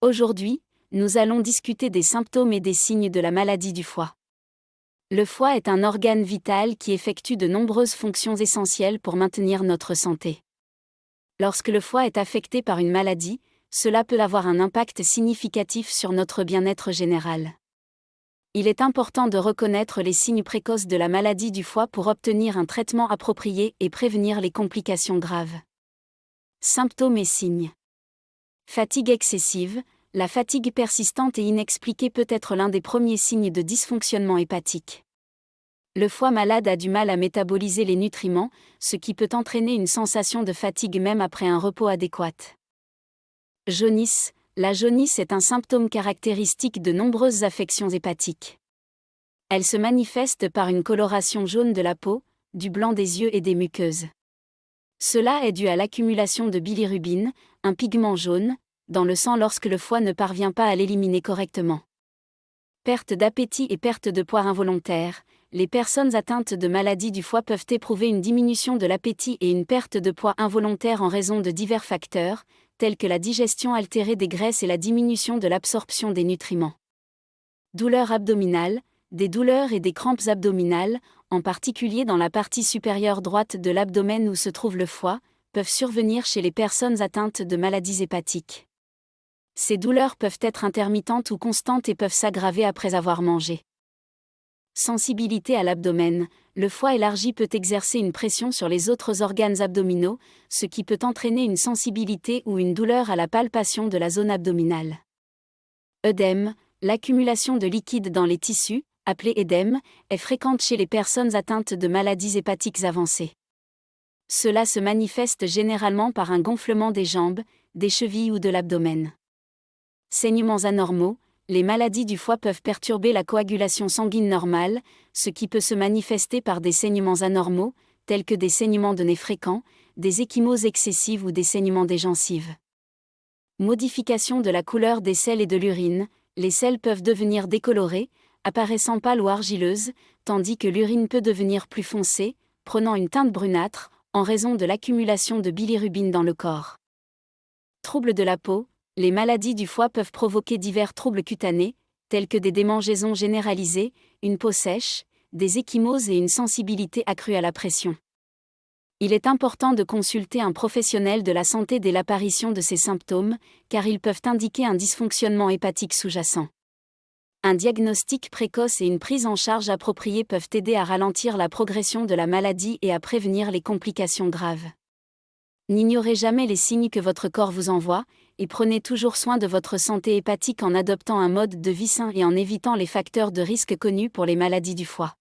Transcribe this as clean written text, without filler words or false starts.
Aujourd'hui, nous allons discuter des symptômes et des signes de la maladie du foie. Le foie est un organe vital qui effectue de nombreuses fonctions essentielles pour maintenir notre santé. Lorsque le foie est affecté par une maladie, cela peut avoir un impact significatif sur notre bien-être général. Il est important de reconnaître les signes précoces de la maladie du foie pour obtenir un traitement approprié et prévenir les complications graves. Symptômes et signes. Fatigue excessive. La fatigue persistante et inexpliquée peut être l'un des premiers signes de dysfonctionnement hépatique. Le foie malade a du mal à métaboliser les nutriments, ce qui peut entraîner une sensation de fatigue même après un repos adéquat. Jaunisse. La jaunisse est un symptôme caractéristique de nombreuses affections hépatiques. Elle se manifeste par une coloration jaune de la peau, du blanc des yeux et des muqueuses. Cela est dû à l'accumulation de bilirubine, un pigment jaune, dans le sang lorsque le foie ne parvient pas à l'éliminer correctement. Perte d'appétit et perte de poids involontaire. Les personnes atteintes de maladie du foie peuvent éprouver une diminution de l'appétit et une perte de poids involontaire en raison de divers facteurs, tels que la digestion altérée des graisses et la diminution de l'absorption des nutriments. Douleurs abdominales. Des douleurs et des crampes abdominales, en particulier dans la partie supérieure droite de l'abdomen où se trouve le foie, peuvent survenir chez les personnes atteintes de maladies hépatiques. Ces douleurs peuvent être intermittentes ou constantes et peuvent s'aggraver après avoir mangé. Sensibilité à l'abdomen. Le foie élargi peut exercer une pression sur les autres organes abdominaux, ce qui peut entraîner une sensibilité ou une douleur à la palpation de la zone abdominale. Œdème. L'accumulation de liquide dans les tissus, appelé édème, est fréquente chez les personnes atteintes de maladies hépatiques avancées. Cela se manifeste généralement par un gonflement des jambes, des chevilles ou de l'abdomen. Saignements anormaux. Les maladies du foie peuvent perturber la coagulation sanguine normale, ce qui peut se manifester par des saignements anormaux, tels que des saignements de nez fréquents, des ecchymoses excessives ou des saignements des gencives. Modification de la couleur des selles et de l'urine. Les selles peuvent devenir décolorées, apparaissant pâles ou argileuses, tandis que l'urine peut devenir plus foncée, prenant une teinte brunâtre, en raison de l'accumulation de bilirubine dans le corps. Troubles de la peau. Les maladies du foie peuvent provoquer divers troubles cutanés, tels que des démangeaisons généralisées, une peau sèche, des ecchymoses et une sensibilité accrue à la pression. Il est important de consulter un professionnel de la santé dès l'apparition de ces symptômes, car ils peuvent indiquer un dysfonctionnement hépatique sous-jacent. Un diagnostic précoce et une prise en charge appropriée peuvent aider à ralentir la progression de la maladie et à prévenir les complications graves. N'ignorez jamais les signes que votre corps vous envoie, et prenez toujours soin de votre santé hépatique en adoptant un mode de vie sain et en évitant les facteurs de risque connus pour les maladies du foie.